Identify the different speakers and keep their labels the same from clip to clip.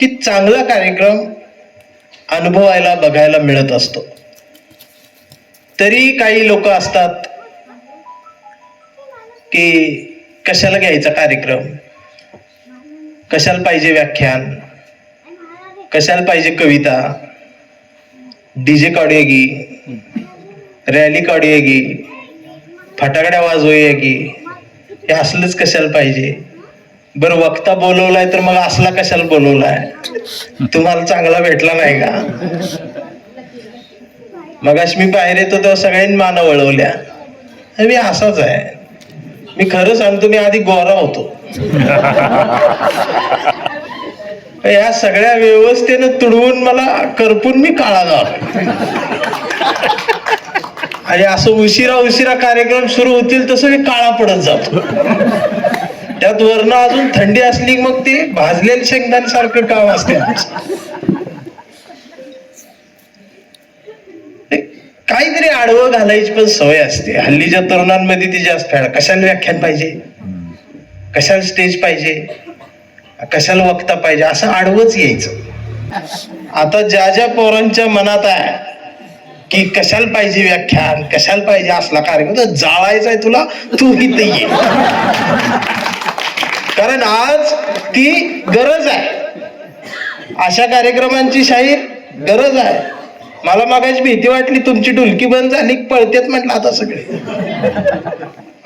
Speaker 1: की चांगला कार्यक्रम अनुभवायला बघायला मिळत असतो. तरी काही लोक असतात की कशाला घ्यायचा कार्यक्रम, कशाला पाहिजे व्याख्यान, कशाला पाहिजे कविता, डीजे काढूया की, रॅली काढूया की, फटाकड्या वाजवूया की, हे असलंच कशाला पाहिजे. बरं वक्ता बोलवलाय तर मग असला कशाला बोलवलाय, तुम्हाला चांगला भेटला नाही का? मगाशी मी बाहेर येतो तेव्हा सगळ्यांनी माना वळवल्या. मी असाच आहे, मी खरं सांगतो, मी आधी गोरा होतो. या सगळ्या व्यवस्थेनं तुडवून मला करपून मी काळा झालो. आणि असं उशिरा उशिरा कार्यक्रम सुरू होतील तसं मी काळा पडत जातो. त्यात वरनं अजून थंडी असली मग ते भाजलेल्या शेंगदाण्यासारखं काम असते. काहीतरी आडवं घालायची पण सवय असते हल्लीच्या तरुणांमध्ये. ती जास्त फॅड. कशाला व्याख्यान पाहिजे, कशाला स्टेज पाहिजे, कशाला वक्ता पाहिजे, असं आडवंच यायचं. आता ज्या ज्या पोरांच्या मनात आहे की कशाला पाहिजे व्याख्यान, कशाला पाहिजे असला कार्यक्रम, तर जाळायचा आहे तुला, तू इथे ये. कारण आज ती गरज आहे, अशा कार्यक्रमांची शाहीर गरज आहे. मला मागायची भीती वाटली, तुमची ढुलकी बंद झाली पळतेत म्हटलं आता सगळे.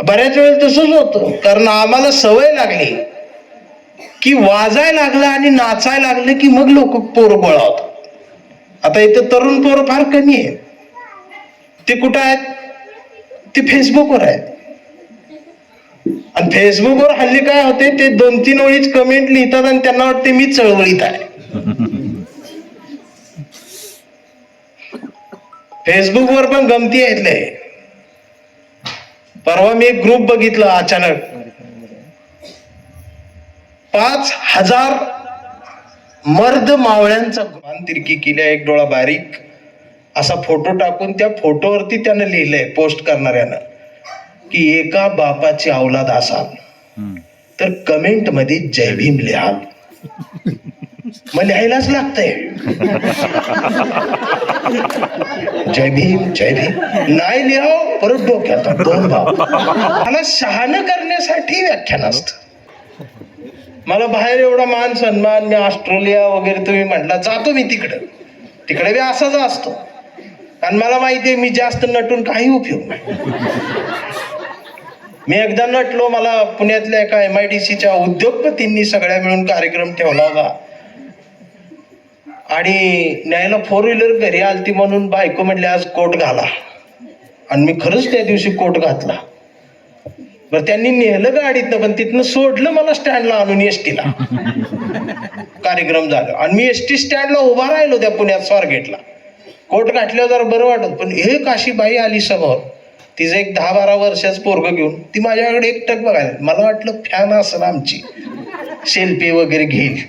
Speaker 1: बऱ्याच वेळेस तसंच होतं, कारण आम्हाला सवय लागली की वाजायला लागलं आणि नाचायला लागलं की मग लोक पोरं गोळा होतात. आता इथं तरुण पोरं फार कमी आहेत. ते कुठं आहेत? ते फेसबुकवर आहेत. आणि फेसबुकवर हल्ली काय होते, ते 2-3 ओळीच कमेंट लिहितात आणि त्यांना वाटते मी चळवळीत आहे. फेसबुकवर पण गमती आहेत. परवा मी एक ग्रुप बघितला अचानक, 5,000 मर्द मावळ्यांचा तिरकी केल्या, एक डोळा बारीक असा फोटो टाकून त्या फोटोवरती त्यानं लिहिलंय पोस्ट करणाऱ्यानं की एका बापाची औलाद असाल तर कमेंट मध्ये जय भीम लिहाल. मग लिहायलाच लागतंय जय भीम जय भीम. नाही लिहाव परत डोक्यात 2 भाव. मला शहाणं करण्यासाठी व्याख्यान असतं. मला बाहेर एवढा मान सन्मान, मी ऑस्ट्रेलिया वगैरे तुम्ही म्हटला जातो मी तिकडे बी असाच असतो. आणि मला माहितीये मी जास्त नटून काही उपयोग नाही. मी एकदा नटलो, मला पुण्यातल्या एका MIDCच्या उद्योगपतींनी सगळ्या मिळून कार्यक्रम ठेवला होता आणि न्यायला 4 व्हीलर घरी आलती म्हणून बायको म्हटली आज कोट घाला. आणि मी खरंच त्या दिवशी कोट घातला. बरं त्यांनी नेलं गाडीतनं, पण तिथनं सोडलं मला स्टँडला आणून एसटीला. कार्यक्रम झाला आणि मी एसटी स्टँडला उभा राहिलो त्या पुण्यात स्वारगेटला. कोट घातल्यावर जरा बरं वाटत, पण एक अशी बाई आली समोर, तिचं एक 10-12 वर्षाचं पोरगं घेऊन. ती माझ्याकडे एकटक बघायला. मला वाटलं फॅन असेल आमची, सेल्फी वगैरे घेईल.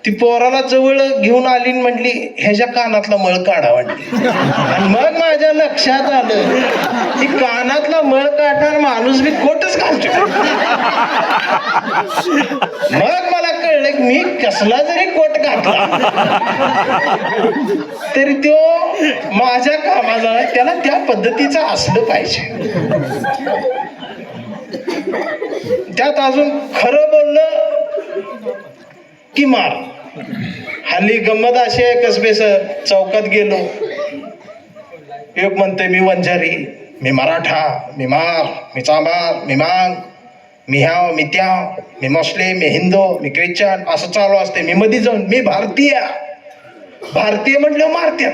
Speaker 1: ती पोराला जवळ घेऊन आली आणि म्हटली ह्याच्या कानातला मळ काढा म्हटली. आणि मग माझ्या लक्षात आलं की कानातला मळ काढणार माणूस मी कोटच घालतो. मग मला कळलं की मी कसला जरी कोट घातला तरी तो माझ्या कामाचा, त्याला त्या पद्धतीचं असलं पाहिजे. त्यात अजून खरं बोललं की मार. हल्ली गंमत अशी आहे, कसबेस चौकात गेलो, एक म्हणते मी वंजारी, मी मराठा, मी मार, मी चांबार, मी मांग, मी ह्याव, मी त्याव, मी मुस्लिम, मी हिंदू, मी ख्रिश्चन, असं चालू असते. मी मध्ये जाऊन मी भारतीय म्हटलं मारत्यात.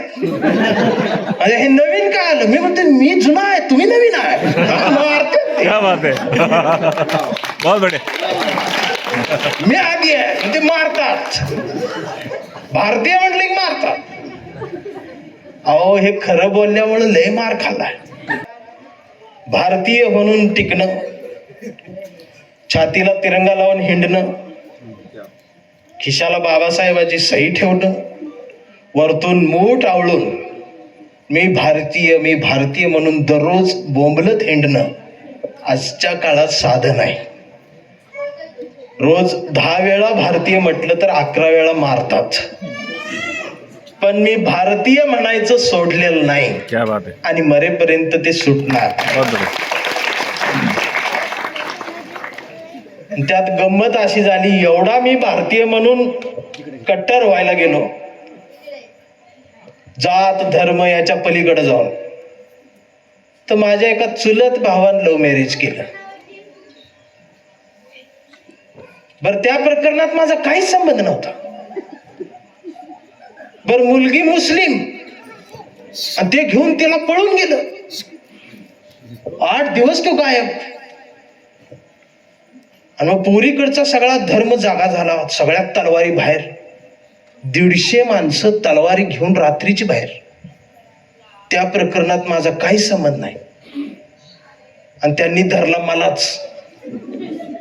Speaker 1: अरे हे नवीन काय आलं? मी म्हणते मी जुना आहे, तुम्ही नवीन आहे. मारत्यात मी आधी आहे, ते मारतात. भारतीय म्हटलं की मारतात. अहो हे खरं बोलल्यामुळे लय मार खाल्लाय. भारतीय म्हणून टिकणं, छातीला तिरंगा लावून हिंडणं, खिशाला बाबासाहेबाची सही ठेवणं, वरतून मूठ आवळून मी भारतीय म्हणून दररोज बोंबलत हिंडणं आजच्या काळात साधन आहे. रोज 10 वेळा भारतीय म्हटलं तर 11 वेळा मारतात, पण मी भारतीय म्हणायचं सोडलेलं नाही.
Speaker 2: क्या बात आहे.
Speaker 1: आणि मरेपर्यंत ते सुटणार. त्यात गंमत अशी झाली, एवढा मी भारतीय म्हणून कट्टर व्हायला गेलो, जात धर्म याच्या पलीकडे जाऊन, तर माझ्या एका चुलत भावानं लव्ह मॅरेज केलं. बर त्या प्रकरणात माझा काहीच संबंध नव्हता. बर मुलगी मुस्लिम आणि ते घेऊन तिला पळून गेलं. 8 दिवस तो गायब. आणि मग पोरीकडचा सगळा धर्म जागा झाला. सगळ्या तलवारी बाहेर, 150 माणसं तलवारी घेऊन रात्रीची बाहेर. त्या प्रकरणात माझा काहीच संबंध नाही. आणि त्यांनी धरला मलाच.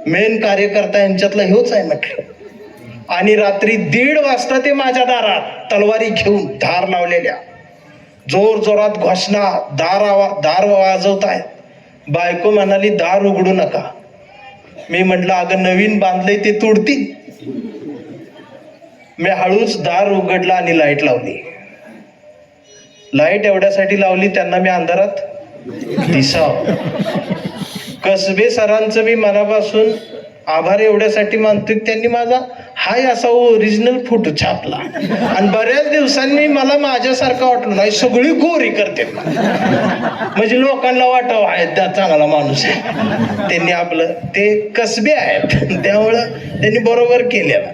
Speaker 1: मेन कार्यकर्ता यांच्यातला हेच आहे म्हटलं. आणि रात्री 1:30 वाजता ते माझ्या दारात तलवारी घेऊन, धार लावलेल्या, जोर जोरात घोषणा, दार वाजवतायत. बायको म्हणाली दार उघडू नका. मी म्हटलं अगं नवीन बांधलंय ते तोडतील. मी हळूच दार उघडला आणि लाईट लावली. लाईट एवढ्यासाठी लावली त्यांना मी अंधारात दिसाव. कसबे सरांचं मी मनापासून आभार एवढ्यासाठी मानतोय, त्यांनी माझा हाय असा ओरिजिनल फोटो छापला. आणि बऱ्याच दिवसांनी मला माझ्यासारखं वाटलं नाही, सगळी गोरी करते म्हणजे लोकांना वाटावं आहे त्या चांगला माणूस आहे. त्यांनी आपलं ते कसबे आहेत त्यामुळं त्यांनी बरोबर केलेलं.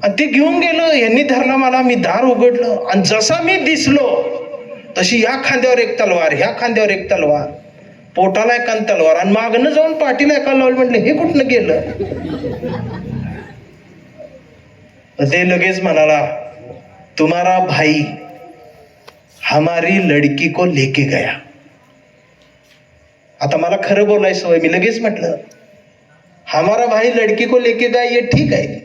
Speaker 1: आणि ते घेऊन गेलो. यांनी धरला मला. मी दार उघडलं आणि जसा मी दिसलो तशी या खांद्यावर एक तलवार, ह्या खांद्यावर एक तलवार, पोटाला एका तलवार, आणि मागणं जाऊन पाठीला एका लावली. म्हटलं हे कुठनं गेलं. ते लगेच म्हणाला तुम्हारा भाई हमारी लड़की को लेके गया. आता मला खरं बोलायचं सवय. मी लगेच म्हटलं हमारा भाई लड़की को लेके गया ये ठीक आहे.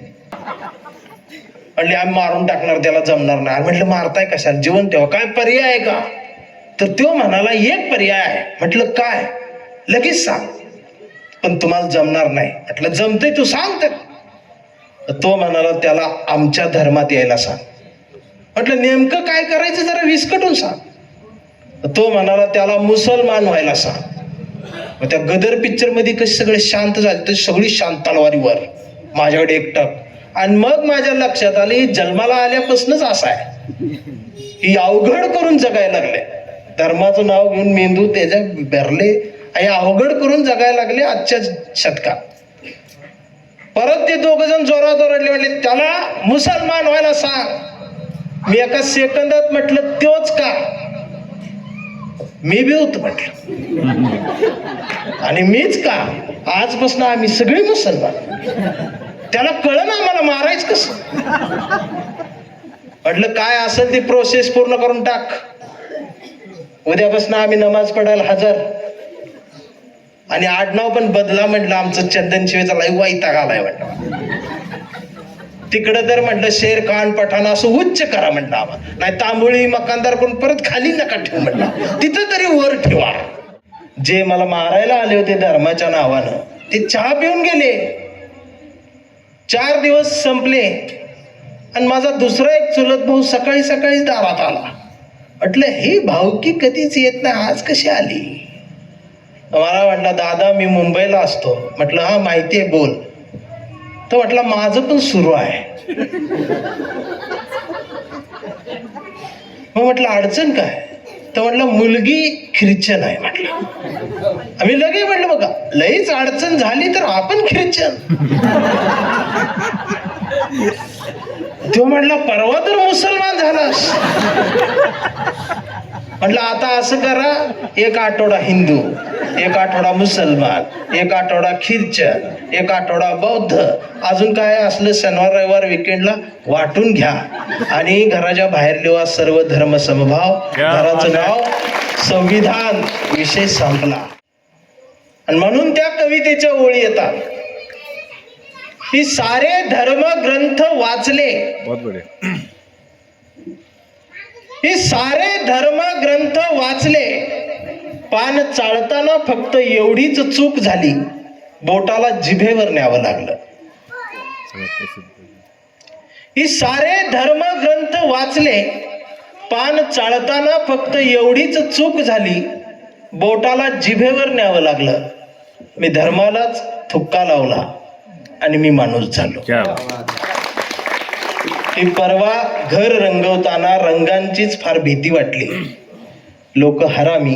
Speaker 1: म्हणले आम्ही मारून टाकणार, त्याला जमणार नाही. म्हटलं मारताय कशाला, जीवन तेव्हा काय पर्याय आहे का. तर तो म्हणाला एक पर्याय आहे. म्हटलं काय. लगेच सांग, पण तुम्हाला जमणार नाही. म्हटलं जमतंय तू सांग. तर तो म्हणाला त्याला आमच्या धर्मात यायला सांग. म्हटलं नेमकं काय करायचं जरा विस्कटून सांग. तो म्हणाला त्याला मुसलमान व्हायला सांग. मग त्या गदर पिक्चर मध्ये कसे सगळे शांत झाले, तर सगळी शांत तलवारीवर, माझ्याकडे एकटक. आणि मग माझ्या लक्षात आलं ही जन्माला आल्यापासूनच असा आहे, ही अवघड करून जगायला लागले. धर्माचं नाव घेऊन मेंदू त्याच्या भरले आणि अवघड करून जगायला लागले आजच्या शतकात. परत ते 2 जण जोरात ओरडले, म्हणले त्याला मुसलमान व्हायला सांग. मी एका सेकंदात म्हटलं तोच का. मी बी होत म्हटलं, आणि मीच का. आजपासून आम्ही सगळे मुसलमान. त्याला कळलं ना मला मारायचं कसं. म्हटलं काय असेल ती प्रोसेस पूर्ण करून टाक. उद्यापासून आम्ही नमाज पडायला हजर. आणि आडनाव पण बदला म्हटलं, आमचं चंदन शिवेचा लाईव्ह वैताग आलाय म्हटलं. तिकडं तर म्हटलं शेर खान पठाण असं उच्च करा म्हटलं आम्हाला, नाही तांबुळी मकानदार कोण परत खाली नका ठेवू म्हटलं, तिथं तरी वर ठेवा. जे मला मारायला आले होते धर्माच्या नावानं ते चहा पिऊन गेले. 4 दिवस संपले. आणि माझा दुसरा एक चुलत भाऊ सकाळी सकाळी दारात आला. म्हटलं ही भाऊकी कधीच येत नाही, आज कशी आली. मला म्हटलं दादा मी मुंबईला असतो. म्हटलं हा माहितीये बोल. तर म्हटलं माझं पण सुरू आहे. मग म्हटलं अडचण काय. तर म्हटलं मुलगी ख्रिश्चन आहे. म्हटलं आम्ही लगे म्हटलं बघा लईच अडचण झाली तर आपण ख्रिश्चन. तो म्हटला परवा तर मुसलमान झालास. म्हटलं आता असं करा, 1 आठवडा हिंदू, 1 आठवडा मुसलमान, 1 आठवडा ख्रिश्चन, 1 आठवडा बौद्ध, अजून काय असलं शनिवार रविवार विकेंडला वाटून घ्या. आणि घराच्या बाहेर लिहा सर्व धर्म समभाव. घराचं नाव संविधान. विषय संपला. आणि म्हणून त्या कवितेच्या ओळी येतात की सारे धर्म ग्रंथ वाचले. ही सारे धर्म ग्रंथ वाचले, पान चाळताना फक्त एवढीच चूक झाली बोटाला जिभेवर न्यावं लागलं. ही सारे धर्मग्रंथ वाचले, पान चाळताना फक्त एवढीच चूक झाली, बोटाला जिभेवर न्यावं लागलं. मी धर्मालाच थुक्का लावला आणि मी माणूस झालो. ही परवा घर रंगवताना रंगांचीच फार भीती वाटली. लोक हरामी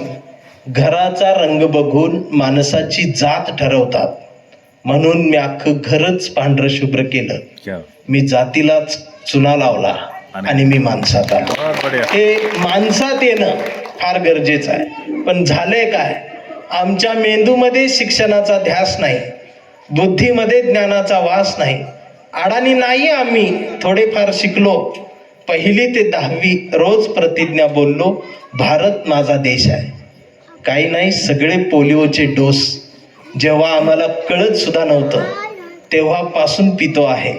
Speaker 1: घराचा रंग बघून माणसाची जात ठरवतात, म्हणून मी अख्खं घरच पांढरं शुभ्र केलं. मी जातीलाच चुना लावला आणि मी माणसात आलो. हे माणसात येणं फार गरजेचं आहे. पण झालंय काय, आमच्या मेंदूमध्ये शिक्षणाचा ध्यास नाही, बुद्धीमध्ये ज्ञानाचा वास नाही. अडाणी नाही आम्ही, थोडेफार शिकलो. 1ली ते 10वी रोज प्रतिज्ञा बोललो, भारत माझा देश आहे. काही नाही, सगळे पोलिओचे डोस जेव्हा आम्हाला कळत सुद्धा नव्हतं तेव्हापासून पितो आहे.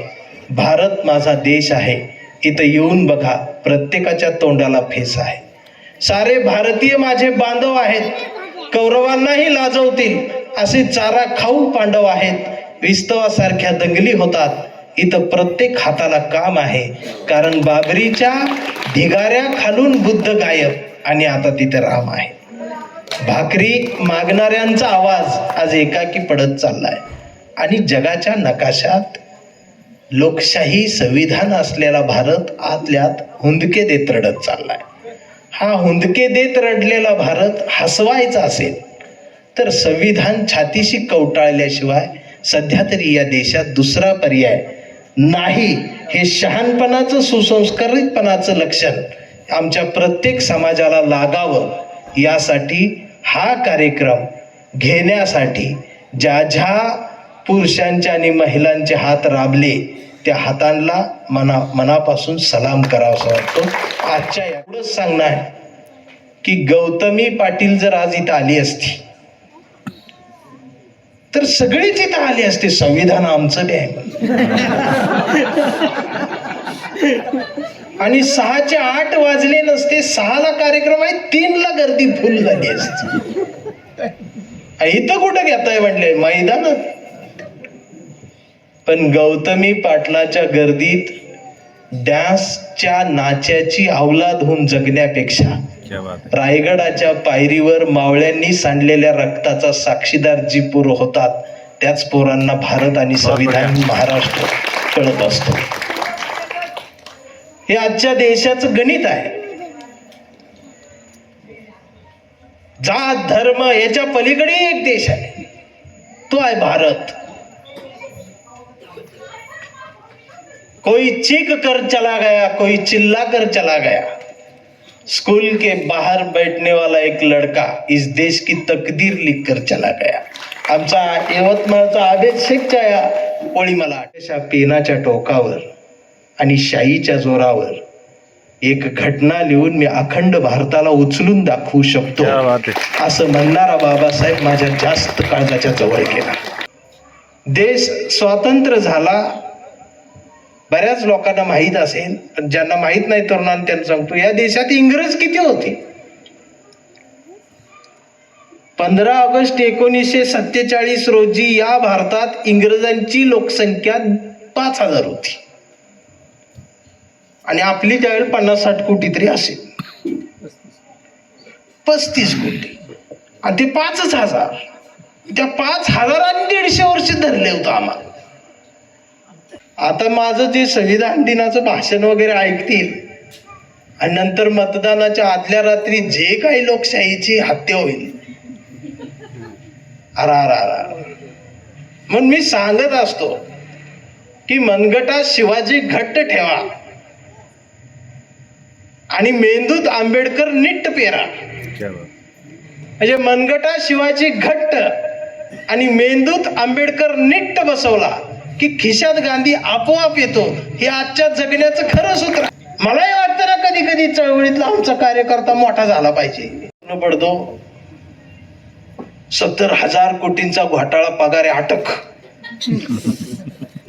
Speaker 1: भारत माझा देश आहे, इथं येऊन बघा, प्रत्येकाच्या तोंडाला फेस आहे. सारे भारतीय माझे बांधव आहेत, कौरवांनाही लाजवतील असे चारा खाऊ पांडव आहेत. विस्तवासारख्या दंगली होतात, इथं प्रत्येक हाताला काम आहे. कारण बाबरीच्या ढिगाऱ्या खालून बुद्ध गायब आणि आता तिथे राम आहे. भाकरी मागणाऱ्यांचा आवाज आज एकाकी पडत चाललाय आणि जगाच्या नकाशात लोकशाही संविधान असलेला भारत आतल्यात हुंदके देत रडत चाललाय. हा हुंदके देत रडलेला भारत हसवायचा असेल तर संविधान छातीशी कवटाळल्याशिवाय सध्या तरी या देशात दुसरा पर्याय नाही. हे शहाणपणाचं, सुसंस्कारितपणाचं लक्षण आमच्या प्रत्येक समाजाला लागावं, यासाठी हा कार्यक्रम घेण्यासाठी ज्या ज्या पुरुषांचे आणि महिलांचे हात राबले त्या हातांना मनापासून सलाम करावासा वाटतो. आजच्या एवढंच सांगणं आहे की गौतमी पाटील जर आज इथं आली असती तर सगळीच इथं आली असते. संविधान आमचं बी आहे आणि 6चे 8 वाजले नसते, 6ला कार्यक्रम आहे, 3ला गर्दी फुल झाली असती. इथं कुठं घेताय म्हटले, मैदानात. पण गौतमी पाटलाच्या गर्दीत डान्सच्या नाच्याची अवलाद होऊन जगण्यापेक्षा रायगडाच्या पायरीवर मावळ्यांनी सांडलेल्या रक्ताचा साक्षीदार जी पोरं होतात त्याच पोरांना भारत आणि संविधान महाराष्ट्र कळत असतो. हे आजच्या देशाचं गणित आहे. जात धर्म याच्या पलीकडे एक देश आहे, तो आहे भारत. कोई चीख कर चला गया, कोई चिल्ला कर चला गया. स्कूल के बाहर बैठने वाला एक लड़का इस देश की तकदीर लिख कर चला गया. आमचा यवतमाळचा आबेद शेखच्या या ओळी मला अशा पेनाच्या टोकावर आणि शाईच्या जोरावर एक घटना लिहून मी अखंड भारताला उचलून दाखवू शकतो असं म्हणणारा बाबासाहेब माझ्या जास्त काळजाच्या जवळ गेला. देश स्वतंत्र झाला, बऱ्याच लोकांना माहीत असेल, ज्यांना माहीत नाही तरुणांना त्यांना सांगतो, या देशात इंग्रज किती होते. 15 ऑगस्ट 1947 रोजी या भारतात इंग्रजांची लोकसंख्या 5,000 होती आणि आपली त्यावेळी 50-60 कोटी तरी असेल, 35 कोटी आणि ते 5,000. त्या 5,000 150 वर्ष धरले होतं आम्हाला. आता माझं जे संविधान दिनाचं भाषण वगैरे ऐकतील आणि नंतर मतदानाच्या आदल्या रात्री जे काही लोकशाहीची हत्या होईल, म्हणून मी सांगत असतो की मनगटात शिवाजी घट्ट ठेवा आणि मेंदूत आंबेडकर नीट पेरा. म्हणजे मनगटात शिवाजी घट्ट आणि मेंदूत आंबेडकर नीट बसवला की खिशात गांधी आपोआप येतो. हे आजच्या जगण्याचं खरं सूत्र. मलाही वाटतं ना कधी कधी चळवळीतला आमचा कार्यकर्ता मोठा झाला पाहिजे. पडतो 70,000 कोटींचा घोटाळा, पगारे अटक.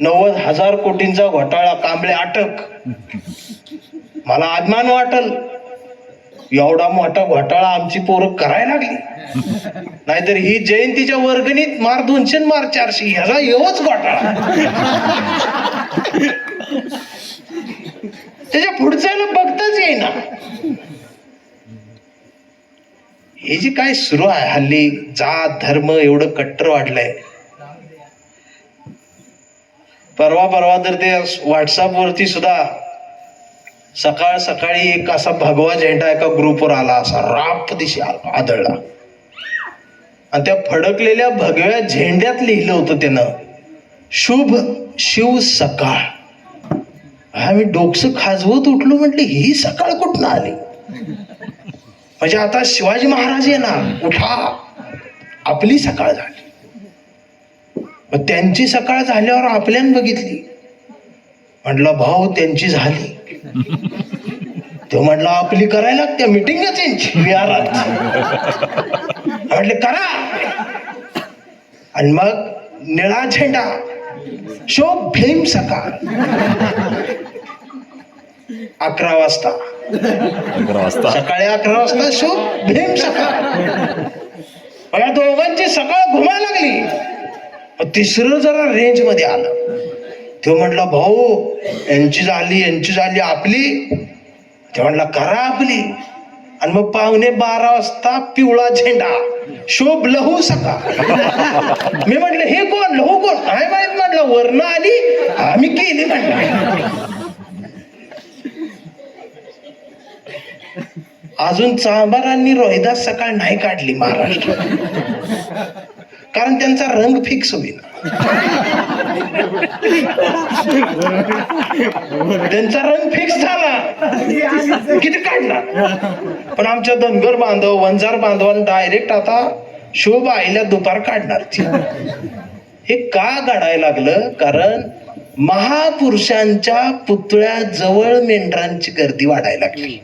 Speaker 1: 90,000 कोटींचा घोटाळा, कांबळे अटक. मला अभिमान वाटल, एवढा मोठा घोटाळा आमची पोरं करायला लागली. नाहीतर ही जयंतीच्या वर्गणीत मार 200 मार 400 ह्याचा एवढच घोटाळा. त्याच्या पुढच्याला बघताच येईना. हे जे काय सुरू आहे हल्ली, जात धर्म एवढं कट्टर वाढलंय. परवा तर ते व्हॉट्सअप वरती सुद्धा सकाळ सकाळी एक असा भगवा झेंडा एका ग्रुपवर आला, असा राप दिशी आदळला, आणि त्या फडकलेल्या भगव्या झेंड्यात लिहिलं होतं त्यानं, शुभ शिव सकाळ. आम्ही डोकसं खाजवत उठलो, म्हटलं ही सकाळ कुठनं आली? म्हणजे आता शिवाजी महाराज येणार, उठा, आपली सकाळ झाली. मग त्यांची सकाळ झाल्यावर आपल्यान बघितली. म्हटलं भाऊ त्यांची झाली. तो म्हटलं आपली करायला लागते, मिटिंगच यांची विहारात. म्हटले करा. आणि मग निळा झेंडा, शोभ भीम सकाळ. 11 वाजता सकाळी 11 वाजता शोभ भीम सकाळ. या दोघांची सकाळ घुमायला लागली. तिसरं जरा रेंज मध्ये आलं. तो म्हटला भाऊ यांची झाली आपली. ते म्हटला करा आपली. आणि मग 11:15 वाजता पिवळा झेंडा, शोभ लहू सकाळ. मी म्हटलं हे कोण, लहू कोण? काय माहित. म्हटलं वर्ण आली, आम्ही केली. म्हटलं अजून चांभारांनी रोहिदास सकाळ नाही काढली महाराष्ट्रात, कारण त्यांचा रंग फिक्स होईल. त्यांचा रंग फिक्स झाला, किती काढला. पण आमच्या धनगर बांधव, वंजार बांधवांना डायरेक्ट आता शोभ आईला दुपार काढणार. हे का काढायला लागलं? कारण महापुरुषांच्या पुतळ्याजवळ मेंढरांची गर्दी वाढायला लागली.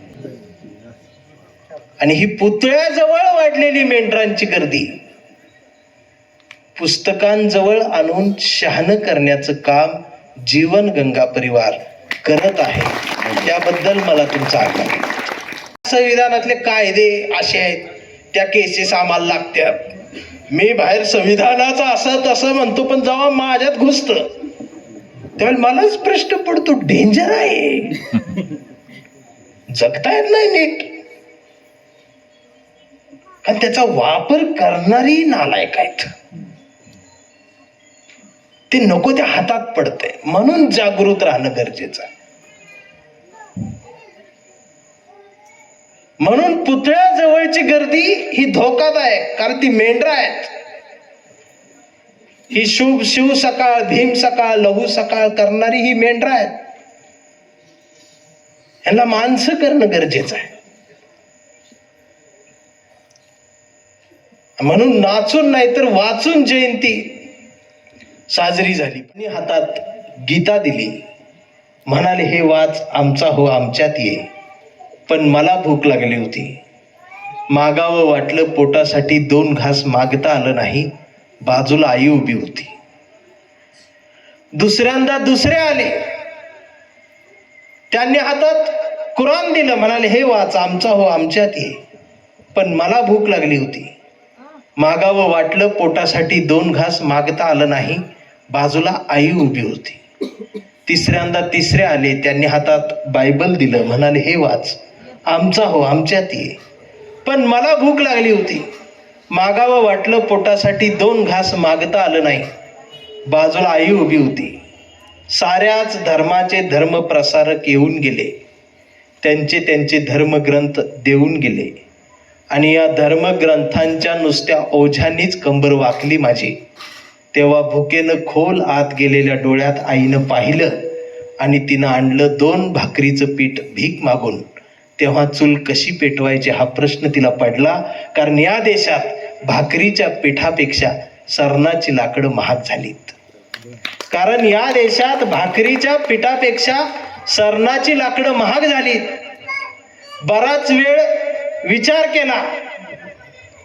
Speaker 1: आणि ही पुतळ्याजवळ वाढलेली मेंढरांची गर्दी पुस्तकांजवळ आणून शहाणं करण्याचं काम जीवन गंगा परिवार करत आहे. त्याबद्दल मला तुमचा आभार. संविधानातले कायदे असे आहेत, त्या केसेस आम्हाला लागतात. मी बाहेर संविधानाचं असं तसं म्हणतो, पण जेव्हा माझ्यात घुसत त्यावेळेला मलाच प्रश्न पडतो, डेंजर आहे, जगता येत नाही नीट. आणि त्याचा वापर करणारी नालायक आहेत. ते नको त्या हातात पडतंय, म्हणून जागृत राहणं गरजेचं आहे. म्हणून पुतळ्याजवळची गर्दी ही धोकादायक, कारण ती मेंढरं आहेत. ही शुभ शिव सकाळ, भीम सकाळ, लहू सकाळ करणारी ही मेंढरं आहेत. यांना माणसं करणं गरजेचं आहे. म्हणून नाचून नाही तर वाचून जयंती साजरी झाली. आणि हातात गीता दिली, म्हणाले हे वाच, आमचा हो आमच्यात ये. पण मला भूक लागली होती, मागावं वाटलं पोटासाठी, 2 घास मागता आलं नाही, बाजूला आई उभी होती. दुसऱ्यांदा दुसरे आले, त्यांनी हातात कुराण दिलं, म्हणाले हे वाच, आमचा हो आमच्यात ये. पण मला भूक लागली होती, मागावं वाटलं पोटासाठी, 2 घास मागता आलं नाही, बाजूला आई उभी होती. तिसऱ्यांदा तिसरे आले, त्यांनी हातात बायबल दिलं, म्हणाले हे वाच, आमचा हो आमच्यात ये. पण मला भूक लागली होती, मागावं वाटलं पोटासाठी, 2 घास मागता आलं नाही, बाजूला आई उभी होती. साऱ्याच धर्माचे धर्मप्रसारक येऊन गेले, त्यांचे त्यांचे धर्मग्रंथ देऊन गेले. आणि या धर्मग्रंथांच्या नुसत्या ओझ्यांनीच कंबर वाकली माझी. तेव्हा भुकेनं खोल आत गेलेल्या डोळ्यात आईनं पाहिलं, आणि तिनं आणलं 2 भाकरीचं पीठ भीक मागून. तेव्हा चूल कशी पेटवायची हा प्रश्न तिला पडला, कारण या देशात भाकरीच्या पिठापेक्षा सरनाची लाकडं महाग झालीत. कारण या देशात भाकरीच्या पिठापेक्षा सरनाची लाकडं महाग झालीत. बराच वेळ विचार केला,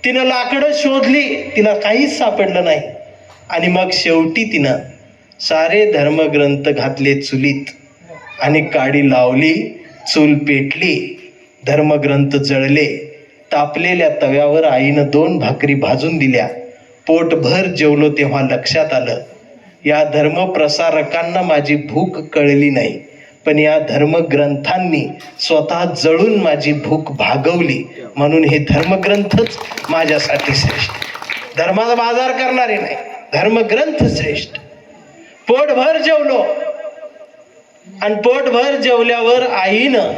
Speaker 1: तिनं लाकडं शोधली, तिला काहीच सापडलं नाही. आणि मग शेवटी तिनं सारे धर्मग्रंथ घातले चुलीत, आणि काडी लावली, चूल पेटली, धर्मग्रंथ जळले. तापलेल्या तव्यावर आईनं 2 भाकरी भाजून दिल्या. पोटभर जेवलो तेव्हा लक्षात आलं, या धर्मप्रसारकांना माझी भूक कळली नाही, पण या धर्मग्रंथांनी स्वतः जळून माझी भूक भागवली. म्हणून हे धर्मग्रंथच माझ्यासाठी श्रेष्ठ. धर्माचा बाजार करणारे नाही, धर्मग्रंथ श्रेष्ठ. पोटभर जेवलो आणि पोटभर जेवल्यावर आईनं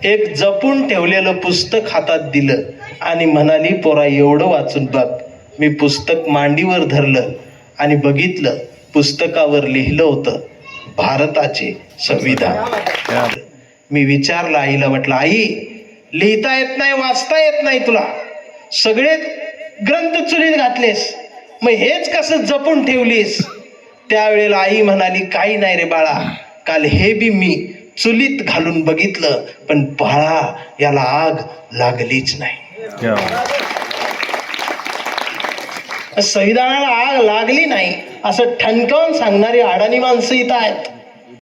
Speaker 1: एक जपून ठेवलेलं पुस्तक हातात दिलं आणि म्हणाली, पोरा एवढं वाचून बघ. मी पुस्तक मांडीवर धरलं आणि बघितलं, पुस्तकावर लिहिलं होतं भारताचे संविधान. मी विचारलं आईला, म्हटलं आई, लिहिता येत नाही, वाचता येत नाही तुला, सगळे ग्रंथ चुलीत घातलेस, मग हेच कसं जपून ठेवलीस? त्यावेळेला आई म्हणाली, काही नाही रे बाळा, काल हे बी मी चुलीत घालून बघितलं, पण बाळा याला आग लागलीच नाही. संविधानाला आग लागली नाही असं ठणकावून सांगणारी अडाणी माणसं इथं आहेत.